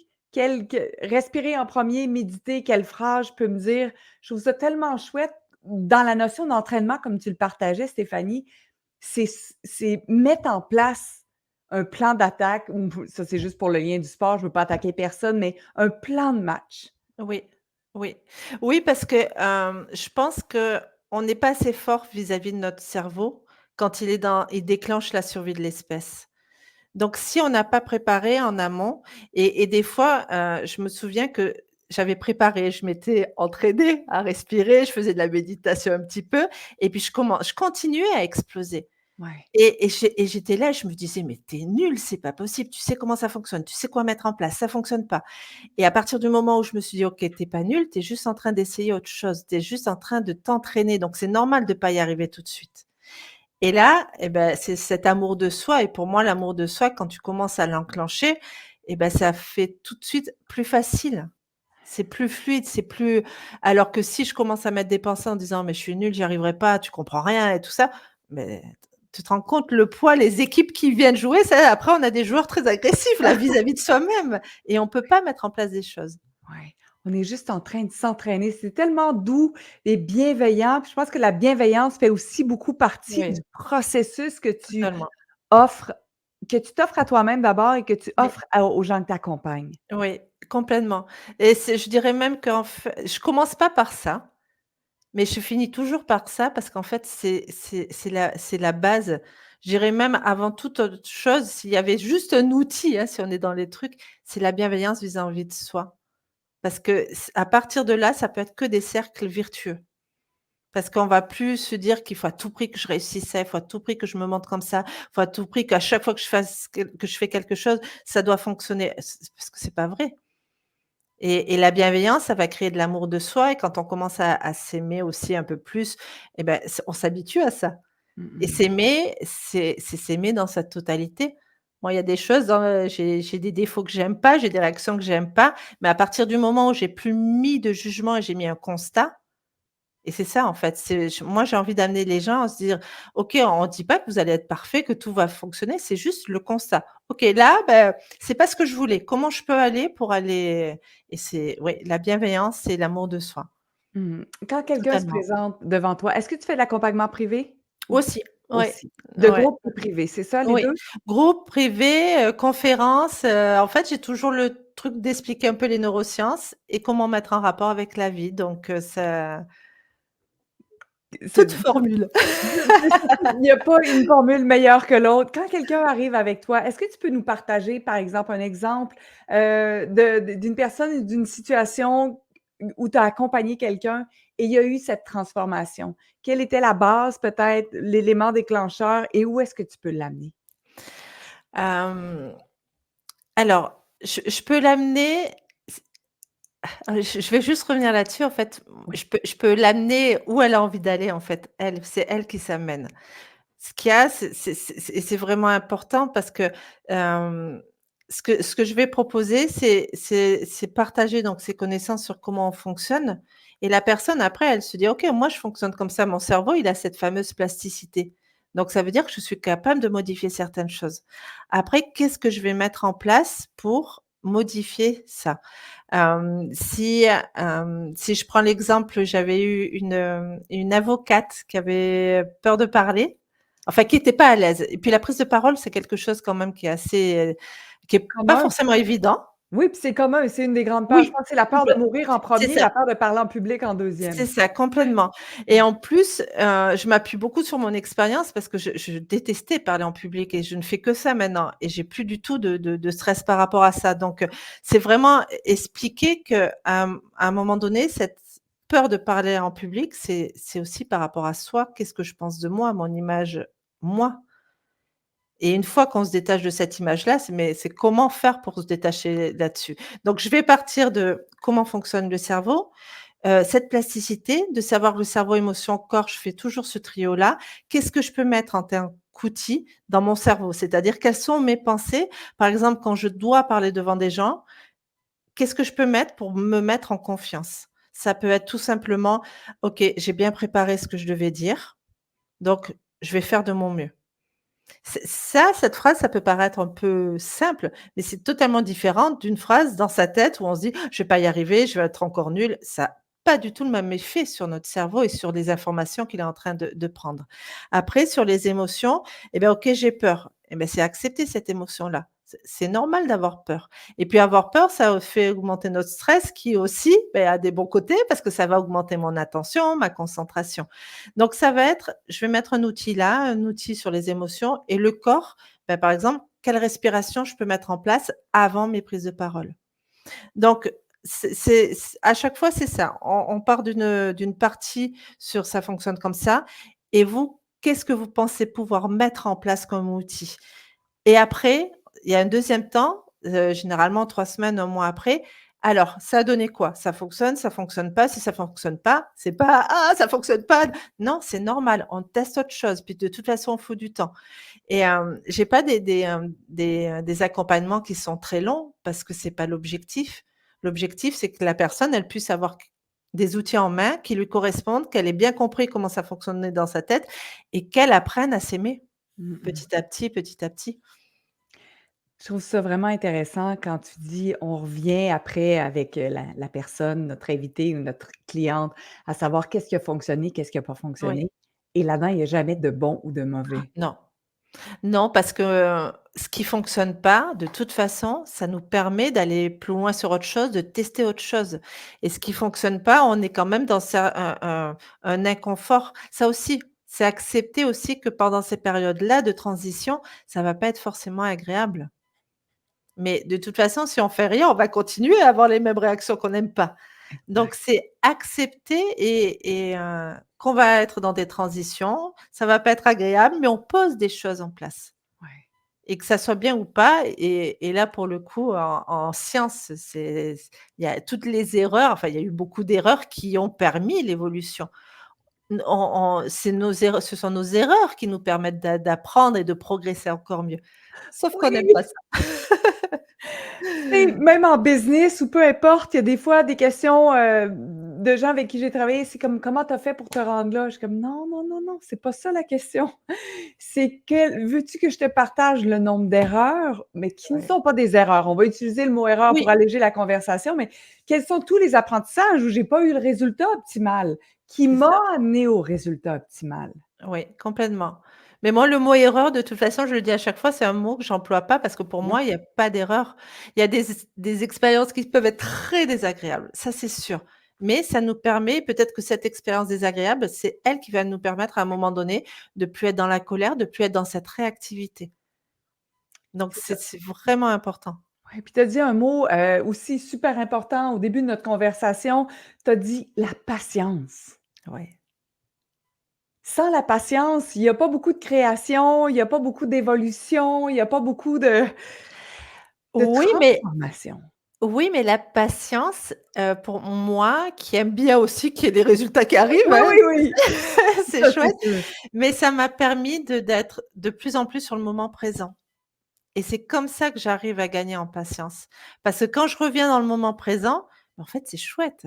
Respirer en premier, méditer, quelle phrase je peux me dire? Je trouve ça tellement chouette dans la notion d'entraînement comme tu le partageais, Stéphanie, c'est mettre en place un plan d'attaque ou ça, c'est juste pour le lien du sport, je veux pas attaquer personne, mais un plan de match. oui, oui. Oui, parce que, je pense qu'on n'est pas assez fort vis-à-vis de notre cerveau quand il déclenche la survie de l'espèce. Donc si on n'a pas préparé en amont et des fois, je me souviens que j'avais préparé, je m'étais entraînée à respirer, je faisais de la méditation un petit peu et puis je continuais à exploser. Ouais. Et j'étais là, je me disais: «Mais tu es nulle, c'est pas possible, tu sais comment ça fonctionne, tu sais quoi mettre en place, ça fonctionne pas». Et à partir du moment où je me suis dit: «OK, tu es pas nulle, tu es juste en train d'essayer autre chose, tu es juste en train de t'entraîner, donc c'est normal de pas y arriver tout de suite». Et là, et ben, c'est cet amour de soi et pour moi, l'amour de soi, quand tu commences à l'enclencher et ben, ça fait tout de suite plus facile. C'est plus fluide, c'est plus alors que si je commence à mettre des pensées en disant: «Mais je suis nulle, j'y arriverai pas, tu comprends rien» et tout ça, mais tu te rends compte le poids, les équipes qui viennent jouer, ça après on a des joueurs très agressifs là vis-à-vis de soi-même et on peut pas mettre en place des choses. Ouais, on est juste en train de s'entraîner. C'est tellement doux et bienveillant. Puis je pense que la bienveillance fait aussi beaucoup partie Oui, du processus totalement. offres que tu t'offres à toi-même d'abord et que tu Oui. offres aux gens que tu accompagnes. Oui, complètement et je dirais même qu'en fait je commence pas par ça, mais je finis toujours par ça parce qu'en fait, c'est la base. Je dirais même avant toute autre chose, s'il y avait juste un outil, hein, si on est dans les trucs, c'est la bienveillance vis-à-vis de soi. Parce que à partir de là, ça peut être que des cercles vertueux. Parce qu'on va plus se dire qu'il faut à tout prix que je réussisse ça, il faut à tout prix que je me montre comme ça, il faut à tout prix qu'à chaque fois que je fais quelque chose, ça doit fonctionner. Parce que c'est pas vrai. Et la bienveillance, ça va créer de l'amour de soi et quand on commence à s'aimer aussi un peu plus et ben, on s'habitue à ça Mmh et mh. s'aimer, c'est s'aimer dans sa totalité. Moi, il y a des choses j'ai des défauts que j'aime pas, j'ai des réactions que j'aime pas, mais à partir du moment où j'ai plus mis de jugement et j'ai mis un constat et c'est ça, en fait, moi, j'ai envie d'amener les gens à se dire: «OK, on dit pas que vous allez être parfait, que tout va fonctionner, c'est juste le constat. OK, là, c'est pas ce que je voulais. Comment je peux aller pour aller» et c'est oui, la bienveillance, c'est l'amour de soi, Mmh. Quand quelqu'un se totalement. présente devant toi, est-ce que tu fais de l'accompagnement privé ou Aussi, ouais, aussi? De ouais, groupe ou privé, c'est ça les oui. 2? Groupe, privé, conférence, en fait, j'ai toujours le truc d'expliquer un peu les neurosciences et comment mettre en rapport avec la vie, donc ça C'est toute formule. il n'y a pas une formule meilleure que l'autre. Quand quelqu'un arrive avec toi, est-ce que tu peux nous partager, par exemple, un exemple, d'une personne ou d'une situation où tu as accompagné quelqu'un et il y a eu cette transformation? Quelle était la base, peut-être, l'élément déclencheur et où est-ce que tu peux l'amener? Hem, alors, je peux l'amener je vais juste revenir là-dessus, en fait, Oui. je peux l'amener où elle a envie d'aller, en fait, elle. C'est elle qui s'amène. Ce qu'il y a, c'est vraiment important parce que, hem, ce que je vais proposer, c'est partager donc ses connaissances sur comment on fonctionne et la personne après, elle se dit: «OK, moi je fonctionne comme ça, mon cerveau, il a cette fameuse plasticité. Donc ça veut dire que je suis capable de modifier certaines choses». Après, qu'est-ce que je vais mettre en place pour modifier ça? Si je prends l'exemple, j'avais eu une avocate qui avait peur de parler, enfin qui était pas à l'aise et puis la prise de parole, c'est quelque chose quand même qui est assez, qui est pas Commun? forcément évident. Oui, puis c'est commun, c'est une des grandes peurs. Je Oui, pense que c'est la peur de complè mourir en c'est premier, ça. la peur de parler en public en C'est deuxième. ça, complètement et en plus, je m'appuie beaucoup sur mon expérience parce que je détestais parler en public et je ne fais que ça maintenant et j'ai plus du tout de stress par rapport à ça donc c'est vraiment expliquer qu'à à un moment donné, cette peur de parler en public, c'est aussi par rapport à soi. Qu'est-ce que je pense de moi, mon image, moi et une fois qu'on se détache de cette image-là, c'est comment faire pour se détacher là-dessus? Donc je vais partir de comment fonctionne le cerveau. Cette plasticité, de savoir que le cerveau, émotion, corps, je fais toujours ce trio-là. Qu'est-ce que je peux mettre en tant qu'outil dans mon cerveau? C'est-à-dire quelles sont mes pensées? Par exemple, quand je dois parler devant des gens, qu'est-ce que je peux mettre pour me mettre en confiance? Ça peut être tout simplement: «OK, j'ai bien préparé ce que je devais dire, donc je vais faire de mon mieux». Cette phrase, ça peut paraître un peu simple, mais c'est totalement différent d'une phrase dans sa tête où on se dit: «Je vais pas y arriver, je vais être encore nul». Ça a pas du tout le même effet sur notre cerveau et sur les informations qu'il est en train de prendre. Après sur les émotions, eh bien, OK, j'ai peur. Eh bien, c'est accepter cette émotion-là. C'est normal d'avoir peur et puis avoir peur, ça fait augmenter notre stress qui aussi, beh, a des bons côtés parce que ça va augmenter mon attention, ma concentration. Donc ça va être, je vais mettre un outil là, un outil sur les émotions et le corps, bah, par exemple, quelle respiration je peux mettre en place avant mes prises de parole. Donc à chaque fois, c'est ça. On part d'une partie sur ça fonctionne comme ça et vous, qu'est-ce que vous pensez pouvoir mettre en place comme outil? Et après, il y a un deuxième temps, généralement 3 semaines, un mois après. Alors, ça a donné quoi? Ça fonctionne pas. Si ça fonctionne pas, c'est pas: «Ah, ça fonctionne pas!» non, c'est normal, on teste autre chose, puis de toute façon, il faut du temps et j'ai pas des accompagnements qui sont très longs parce que c'est pas l'objectif. L'objectif, c'est que la personne, elle puisse avoir des outils en main qui lui correspondent, qu'elle ait bien compris comment ça fonctionnait dans sa tête et qu'elle apprenne à s'aimer Mmh mh. petit à petit, petit à petit. Je trouve ça vraiment intéressant quand tu dis: «On revient après avec, la personne, notre invité ou notre cliente, à savoir qu'est-ce qui a fonctionné, qu'est-ce qui a pas Oui. fonctionné» et là-dedans, il y a jamais de bon ou de mauvais. Non, non, parce que ce qui fonctionne pas, de toute façon, ça nous permet d'aller plus loin sur autre chose, de tester autre chose et ce qui fonctionne pas, on est quand même dans ça un inconfort. Ça aussi, c'est accepter aussi que pendant ces périodes-là de transition, ça va pas être forcément agréable. Mais de toute façon, si on fait rien, on va continuer à avoir les mêmes réactions qu'on n'aime pas. Donc Exact. c'est accepter et qu'on va être dans des transitions, ça va pas être agréable, mais on pose des choses en place Ouais. et que ça soit bien ou pas et là pour le coup en science, il y a toutes les erreurs, enfin il y a eu beaucoup d'erreurs qui ont permis l'évolution. N on c'est nos erreurs ce sont nos erreurs qui nous permettent d'apprendre et de progresser encore mieux. Sauf qu'on n'aime Oui! pas ça. Tu sais, même en business ou peu importe, il y a des fois des questions, de gens avec qui j'ai travaillé, c'est comme: «Comment tu as fait pour te rendre là?» Je suis comme: «Non, non, non, non, c'est pas ça la question. C'est quel veux-tu que je te partage le nombre d'erreurs, mais qui ne Ouais. sont pas des erreurs?» On va utiliser le mot erreur pour Oui, alléger la conversation, mais quels sont tous les apprentissages où j'ai pas eu le résultat optimal, qui c'est m'a ça. amené au résultat optimal? Oui, complètement. Mais moi, le mot erreur, de toute façon, je le dis à chaque fois, c'est un mot que j'emploie pas parce que pour Oui. moi, il y a pas d'erreur. Il y a des expériences qui peuvent être très désagréables, ça c'est sûr. Mais ça nous permet peut-être que cette expérience désagréable, c'est elle qui va nous permettre à un moment donné de plus être dans la colère, de plus être dans cette réactivité. Donc C'est ça. c'est vraiment important. Ouais, puis tu as dit un mot, aussi super important au début de notre conversation, tu as dit: «La patience». Ouais. Sans la patience, il y a pas beaucoup de création, il y a pas beaucoup d'évolution, il y a pas beaucoup de Oui, mais transformation. oui, mais la patience, pour moi qui aime bien aussi qu'il y ait des résultats qui arrivent, Oui, hein, oui, oui, c'est ça c'est chouette. sûr. Mais ça m'a permis d'être de plus en plus sur le moment présent et c'est comme ça que j'arrive à gagner en patience. Parce que quand je reviens dans le moment présent, en fait, c'est chouette.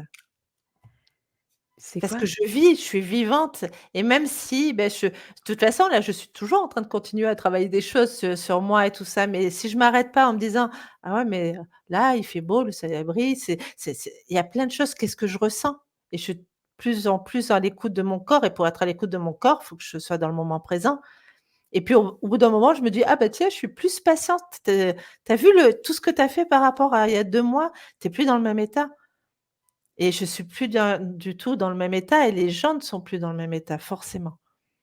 C'est Parce quoi? que je suis vivante et même si, de toute façon, là, je suis toujours en train de continuer à travailler des choses sur moi et tout ça, mais si je m'arrête pas en me disant: «Ah ouais, mais là, il fait beau, le soleil brille», c'est il y a plein de choses, qu'est-ce que je ressens? Et je suis de plus en plus à l'écoute de mon corps et pour être à l'écoute de mon corps, il faut que je sois dans le moment présent. Et puis au bout d'un moment, je me dis: «Ah bah tiens, je suis plus patiente. Tu vu tout ce que tu as fait par rapport à il y a 2 mois? Tu es plus dans le même état». Et je suis plus du tout dans le même état et les gens ne sont plus dans le même état, forcément.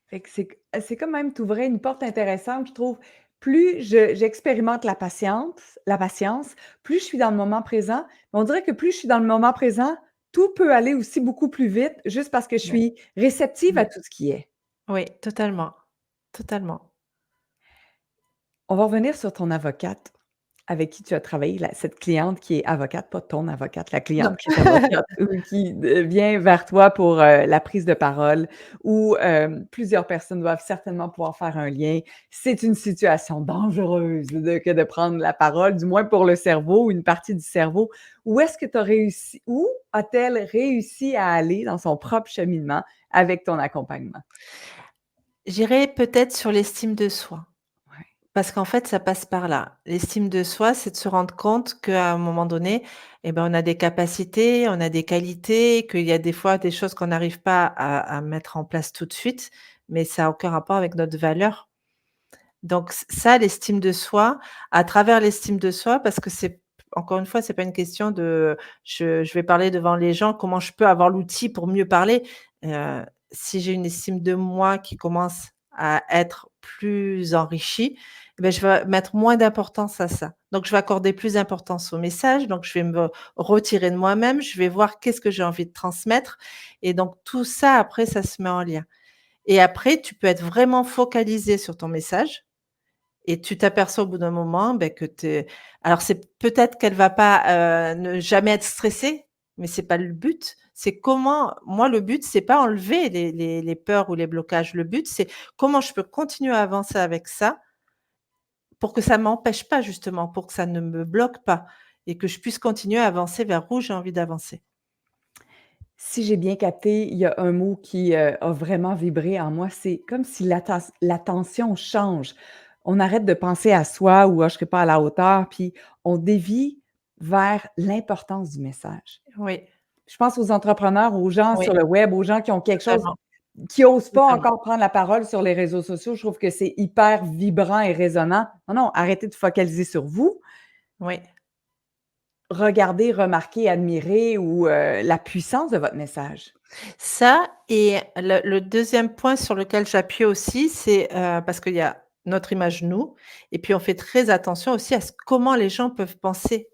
Fait que c'est comme même t'ouvrais une porte intéressante, je trouve. Plus j'expérimente la patience, plus je suis dans le moment présent. Mais on dirait que plus je suis dans le moment présent, tout peut aller aussi beaucoup plus vite, juste parce que je Ouais. suis réceptive à Mmh. tout ce qui est. Oui, totalement, totalement. On va revenir sur ton avocate avec qui tu as travaillé, cette cliente qui est avocate, pas ton avocate, la Non. cliente qui est avocate ou qui vient vers toi pour la prise de parole où plusieurs personnes doivent certainement pouvoir faire un lien. C'est une situation dangereuse que de prendre la parole, du moins pour le cerveau, une partie du cerveau. Où est-ce que tu as réussi, où a-t-elle réussi à aller dans son propre cheminement avec ton accompagnement? J'irais peut-être sur l'estime de soi, Ouais. parce qu'en fait, ça passe par là. L'estime de soi, c'est de se rendre compte qu'à un moment donné, eh ben, on a des capacités, on a des qualités, qu'il y a des fois des choses qu'on n'arrive pas à mettre en place tout de suite, mais ça a aucun rapport avec notre valeur. Donc ça, l'estime de soi, à travers l'estime de soi, parce que c'est encore une fois, c'est pas une question de je vais parler devant les gens, comment je peux avoir l'outil pour mieux parler? Heu, Si j'ai une estime de moi qui commence à être plus enrichie, eh beh, je vais mettre moins d'importance à ça. Donc je vais accorder plus d'importance au message, donc je vais me retirer de moi-même, je vais voir qu'est-ce que j'ai envie de transmettre et donc tout ça après ça se met en lien et après tu peux être vraiment focalisé sur ton message et tu t'aperçois au bout d'un moment, beh, que tu es alors c'est peut-être qu'elle va pas, ne jamais être stressée, mais c'est pas le but. C'est comment moi le but, c'est pas enlever les peurs ou les blocages. Le but, c'est comment je peux continuer à avancer avec ça pour que ça m'empêche pas justement, pour que ça ne me bloque pas et que je puisse continuer à avancer vers où j'ai envie d'avancer. Si j'ai bien capté, il y a un mot qui, a vraiment vibré en moi, c'est comme si l'attention change. On arrête de penser à soi ou: «Ah, je serai pas à la hauteur», puis on dévie vers l'importance du message. Oui, Je pense aux entrepreneurs, aux gens oui, sur le web, aux gens qui ont quelque chose totalement, qui osent pas totalement. encore prendre la parole sur les réseaux sociaux. Je trouve que c'est hyper vibrant et résonnant. Non, non, arrêtez de focaliser sur vous. Oui. Regardez, remarquez, admirez ou la puissance de votre message. Ça et le 2e point sur lequel j'appuie aussi, c'est, parce qu'il y a notre image nous et puis on fait très attention aussi à comment les gens peuvent penser,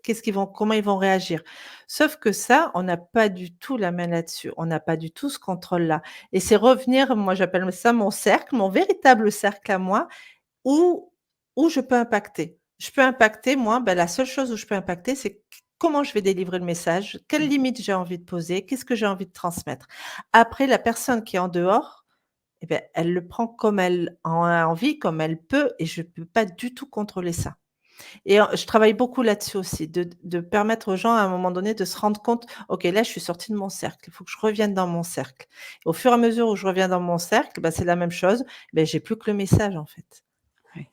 comment ils vont réagir. Sauf que ça, on n'a pas du tout la main là-dessus, on n'a pas du tout ce contrôle-là et c'est revenir, moi j'appelle ça mon cercle, mon véritable cercle à moi où je peux impacter. Je peux impacter moi, la seule chose où je peux impacter, c'est comment je vais délivrer le message, quelles limites j'ai envie de poser, qu'est-ce que j'ai envie de transmettre. Après la personne qui est en dehors, eh beh, elle le prend comme elle en a envie, comme elle peut et je ne peux pas du tout contrôler ça. Et je travaille beaucoup là-dessus aussi, de permettre aux gens à un moment donné de se rendre compte: «OK, là je suis sortie de mon cercle, il faut que je revienne dans mon cercle». Au fur et à mesure où je reviens dans mon cercle, c'est la même chose, j'ai plus que le message en fait. Ouais.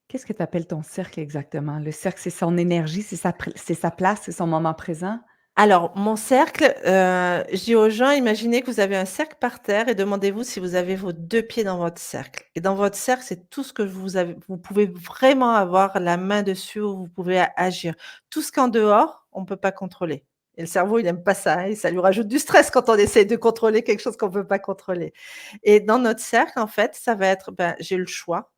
Qu'est-ce que tu appelles ton cercle exactement? Le cercle, c'est son énergie, c'est sa place, c'est son moment présent? Alors, mon cercle, je dis aux gens: «Imaginez que vous avez un cercle par terre et demandez-vous si vous avez vos 2 pieds dans votre cercle» et dans votre cercle, c'est tout ce que vous pouvez vraiment avoir la main dessus, où vous pouvez agir. Tout ce qu'en dehors, on ne peut pas contrôler et le cerveau, il aime pas ça, hein, et ça lui rajoute du stress quand on essaie de contrôler quelque chose qu'on ne peut pas contrôler et dans notre cercle, en fait, ça va être, j'ai le choix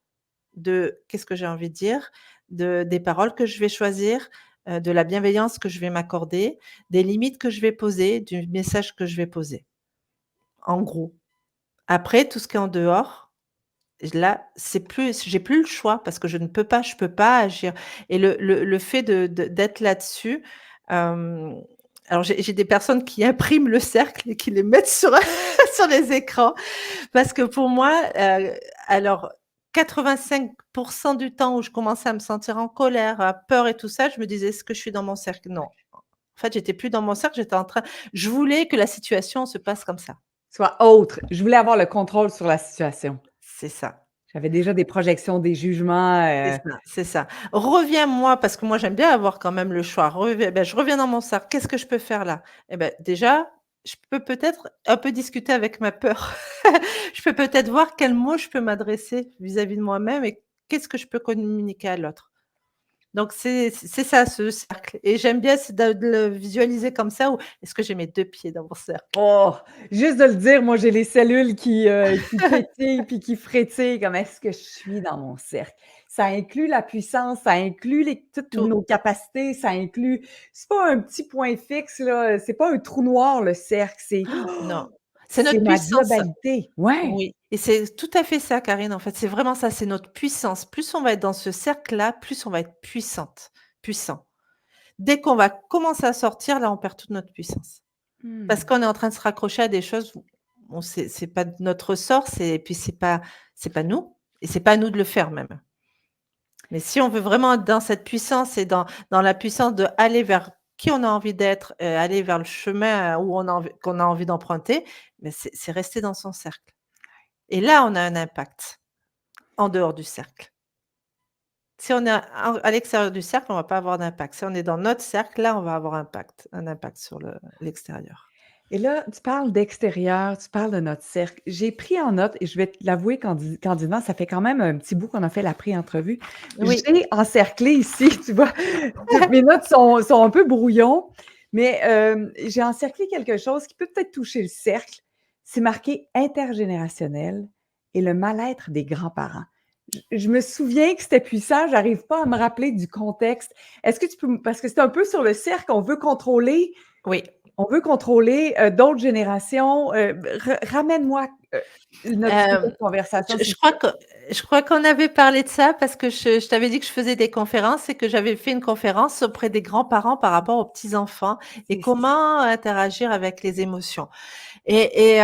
de qu'est-ce que j'ai envie de dire, des paroles que je vais choisir, de la bienveillance que je vais m'accorder, des limites que je vais poser, du message que je vais poser, en gros. Après tout ce qui est en dehors, là, c'est plus j'ai plus le choix parce que je peux pas agir et le fait d'être là-dessus, alors j'ai des personnes qui impriment le cercle et qui les mettent sur sur les écrans parce que pour moi, alors 85 du temps où je commençais à me sentir en colère, à peur et tout ça, je me disais: «Est-ce que je suis dans mon cercle?» Non. En fait, j'étais plus dans mon cercle, je voulais que la situation se passe comme ça. Soit autre. Je voulais avoir le contrôle sur la situation. C'est ça, J'avais déjà des projections, des jugements, c'est ça, c'est ça. Reviens moi parce que moi j'aime bien avoir quand même le choix. Je reviens dans mon cercle. Qu'est-ce que je peux faire là? Et déjà je peux peut-être un peu discuter avec ma peur. Je peux peut-être voir quels mots je peux m'adresser vis-à-vis de moi-même et qu'est-ce que je peux communiquer à l'autre. Donc c'est ça ce cercle et j'aime bien c'est de le visualiser comme ça où est-ce que j'ai mes 2 pieds dans mon cercle? Oh! Juste de le dire, moi, j'ai les cellules qui pétillent puis qui frétillent comme: «Est-ce que je suis dans mon cercle?» Ça inclut la puissance, ça inclut toutes Tout. nos capacités, ça inclut c'est pas un petit point fixe, là, c'est pas un trou noir, le cercle, c'est Non, c'est c'est notre ma puissance. globalité. Ouais! Oui et c'est tout à fait ça Karine, en fait, c'est vraiment ça, c'est notre puissance. Plus on va être dans ce cercle-là, plus on va être puissant. Dès qu'on va commencer à sortir, là, on perd toute notre puissance. Parce Mmh. qu'on est en train de se raccrocher à des choses où on c'est pas de notre ressort, puis c'est pas nous et c'est pas à nous de le faire même. Mais si on veut vraiment être dans cette puissance et dans la puissance d'aller vers qui on a envie d'être, aller vers le chemin où on a envie qu'on a envie d'emprunter, mais c'est rester dans son cercle et là, on a un impact en dehors du cercle. Si on est à l'extérieur du cercle, on va pas avoir d'impact. Si on est dans notre cercle, là, on va avoir un impact sur l'extérieur. Et là, tu parles d'extérieur, tu parles de notre cercle. J'ai pris en note et je vais te l'avouer candidement, ça fait quand même un petit bout qu'on a fait la pré-entrevue. Oui. J'ai encerclé ici, tu vois? Mes notes sont un peu brouillons, mais j'ai encerclé quelque chose qui peut peut-être toucher le cercle. C'est marqué intergénérationnel et le mal-être des grands-parents. Je me souviens que c'était puissant, j'arrive pas à me rappeler du contexte. Est-ce que tu peux parce que c'est un peu sur le cercle, Oui. on veut contrôler, d'autres générations, ramène-moi, notre Hem, conversation, je s'il je te crois plaît. que je crois qu'on avait parlé de ça parce que je t'avais dit que je faisais des conférences et que j'avais fait une conférence auprès des grands-parents par rapport aux petits-enfants et C'est ça. comment interagir avec les émotions et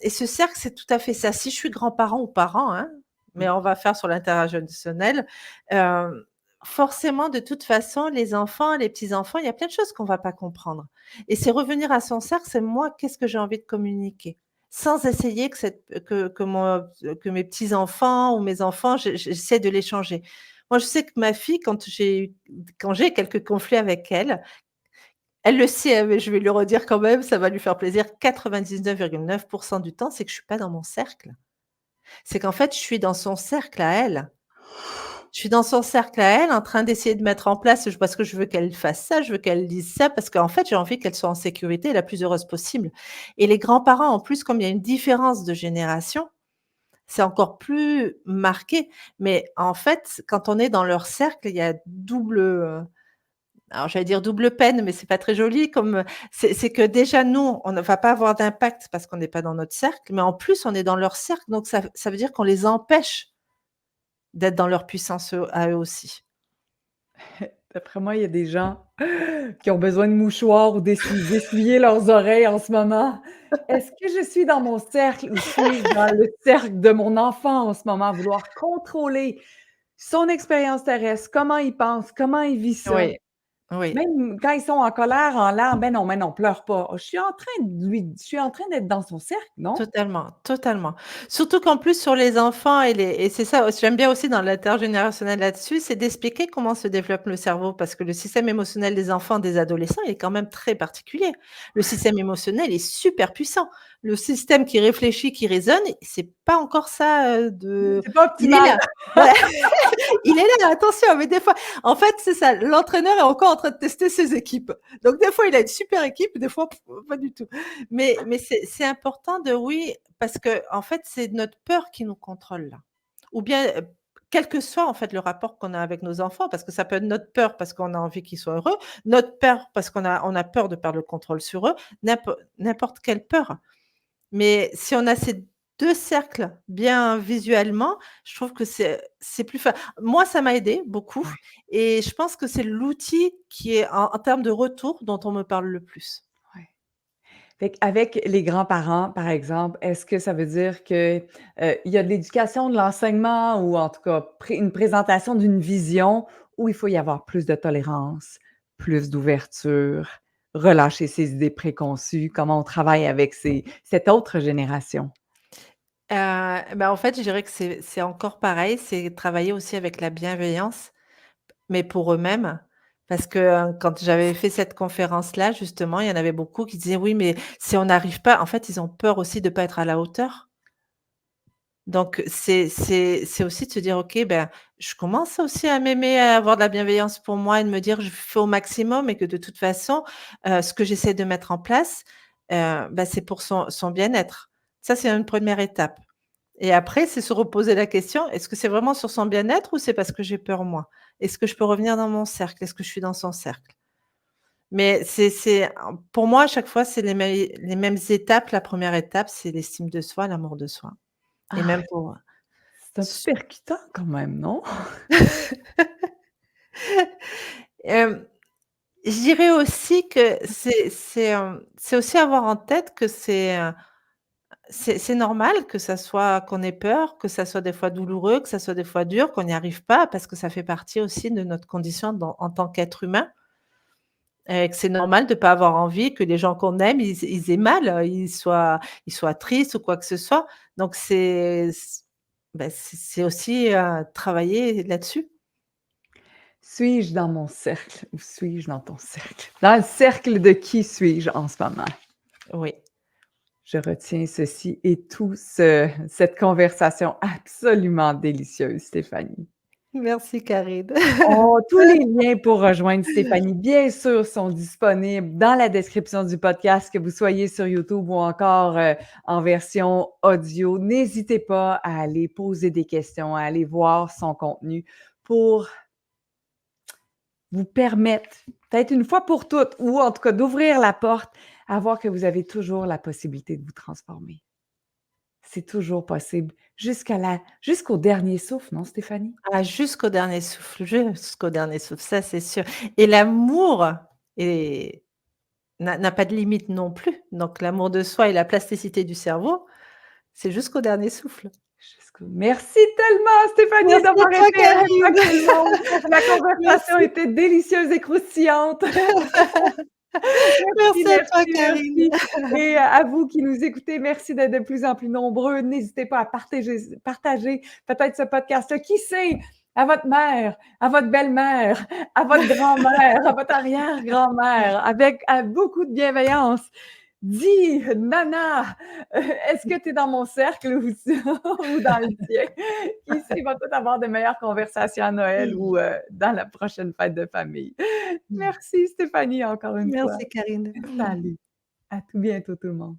ce cercle, c'est tout à fait ça. Si je suis grand-parent ou parent, hein, mais Mmh. on va faire sur l'intergénérationnel, hem, forcément, de toute façon, les enfants, les petits-enfants, il y a plein de choses qu'on va pas comprendre et c'est revenir à son cercle, c'est moi, qu'est-ce que j'ai envie de communiquer? Sans essayer que mes petits-enfants ou mes enfants, j'essaie de les changer. Moi, je sais que ma fille, quand j'ai quelques conflits avec elle, elle le sait, hein, mais je vais lui redire quand même, ça va lui faire plaisir. 99,9 du temps, c'est que je suis pas dans mon cercle. C'est qu'en fait, je suis dans son cercle à elle. Je suis dans son cercle à elle, en train d'essayer de mettre en place parce que je veux qu'elle fasse ça, je veux qu'elle dise ça, parce qu'en fait, j'ai envie qu'elle soit en sécurité et la plus heureuse possible et les grands-parents, en plus, comme il y a une différence de génération, c'est encore plus marqué. Mais en fait, quand on est dans leur cercle, il y a alors j'allais dire double peine, mais c'est pas très joli comme, c'est que déjà nous, on ne va pas avoir d'impact parce qu'on n'est pas dans notre cercle, mais en plus on est dans leur cercle, donc ça veut dire qu'on les empêche d'être dans leur puissance à eux aussi. D'après moi, il y a des gens qui ont besoin de mouchoirs ou d'essuyer leurs oreilles en ce moment. Est-ce que je suis dans mon cercle ou je suis dans le cercle de mon enfant en ce moment, à vouloir contrôler son expérience terrestre, comment il pense, comment il vit ça? Oui, oui. Même quand ils sont en colère, en larmes, ben non, pleure pas. Je suis en train d'être dans son cercle, non? Totalement, totalement. Surtout qu'en plus sur les enfants et c'est ça aussi j'aime bien aussi dans l'intergénérationnel là-dessus, c'est d'expliquer comment se développe le cerveau parce que le système émotionnel des enfants, des adolescents, il est quand même très particulier. Le système émotionnel est super puissant. Le système qui réfléchit, qui raisonne, c'est pas encore ça, de C'est pas il est optimal. là. Voilà. Il est là, attention, mais des fois en fait, c'est ça, l'entraîneur est encore en train de tester ses équipes. Donc des fois, il a une super équipe, des fois, pas du tout. Mais c'est important de oui, parce qu'en fait, c'est notre peur qui nous contrôle là. Ou bien, quel que soit en fait le rapport qu'on a avec nos enfants, parce que ça peut être notre peur parce qu'on a envie qu'ils soient heureux, notre peur parce qu'on a peur de perdre le contrôle sur eux, n'importe quelle peur. Mais si on a ces 2 cercles bien visuellement, je trouve que c'est plus moi, ça m'a aidé beaucoup Ouais, et je pense que c'est l'outil qui est en termes de retour dont on me parle le plus. ouais. Fait qu'avec les grands-parents, par exemple, est-ce que ça veut dire que, il y a de l'éducation, de l'enseignement ou en tout cas une présentation d'une vision où il faut y avoir plus de tolérance, plus d'ouverture, relâcher ses idées préconçues, comment on travaille avec cette autre génération? Bah, en fait, je dirais que c'est encore pareil, c'est travailler aussi avec la bienveillance, mais pour eux-mêmes. Parce que, quand j'avais fait cette conférence-là, justement, il y en avait beaucoup qui disaient: «Oui, mais si on n'arrive pas» en fait, ils ont peur aussi de pas être à la hauteur. Donc c'est aussi de se dire: «OK, ben, je commence aussi à m'aimer, à avoir de la bienveillance pour moi et de me dire: "Je fais au maximum" et que de toute façon, ce que j'essaie de mettre en place, bah, c'est pour son bien-être». Ça, c'est une première étape et après, c'est se reposer la question: «Est-ce que c'est vraiment sur son bien-être ou c'est parce que j'ai peur moi? Est-ce que je peux revenir dans mon cercle? Est-ce que je suis dans son cercle?» Mais pour moi, à chaque fois, c'est les mêmes étapes. La première étape, c'est l'estime de soi, l'amour de soi et Ah, même pour c'est un peu percutant quand même, non? Hem, je dirais aussi que c'est aussi avoir en tête que c'est normal que ça soit qu'on ait peur, que ça soit des fois douloureux, que ça soit des fois dur, qu'on n'y arrive pas parce que ça fait partie aussi de notre condition en tant qu'être humain et que c'est normal de pas avoir envie que les gens qu'on aime, ils aient mal, ils soient tristes ou quoi que ce soit. Donc c'est aussi, travailler là-dessus. Suis-je dans mon cercle ou suis-je dans ton cercle? Dans le cercle de qui suis-je en ce moment? Oui. Je retiens ceci et tout cette conversation absolument délicieuse, Stéphanie. Merci Karine. Oh, tous les liens pour rejoindre Stéphanie, bien sûr, sont disponibles dans la description du podcast, que vous soyez sur YouTube ou encore, en version audio. N'hésitez pas à aller poser des questions, à aller voir son contenu pour vous permettre, peut-être une fois pour toutes, ou en tout cas d'ouvrir la porte à voir que vous avez toujours la possibilité de vous transformer. C'est toujours possible jusqu'au dernier souffle, non, Stéphanie? Ah, jusqu'au dernier souffle, ça c'est sûr et l'amour est n'a pas de limite non plus, donc l'amour de soi et la plasticité du cerveau, c'est jusqu'au dernier souffle. Merci tellement Stéphanie Merci à d'avoir toi été Karine. Impacter le monde. La conversation Merci, était délicieuse et croustillante. Merci, merci à merci, toi Karine. merci et à vous qui nous écoutez, merci d'être de plus en plus nombreux. N'hésitez pas à partager peut-être ce podcast-là, qui sait, à votre mère, à votre belle-mère, à votre grand-mère, à votre arrière-grand-mère, avec beaucoup de bienveillance. Dis: «Nana, est-ce que tu es dans mon cercle ou ou dans le tien?» Qui sait, il va peut-être avoir de meilleures conversations à Noël ou, dans la prochaine fête de famille. Merci Stéphanie, encore une fois. Merci Karine. Salut, à tout bientôt tout le monde.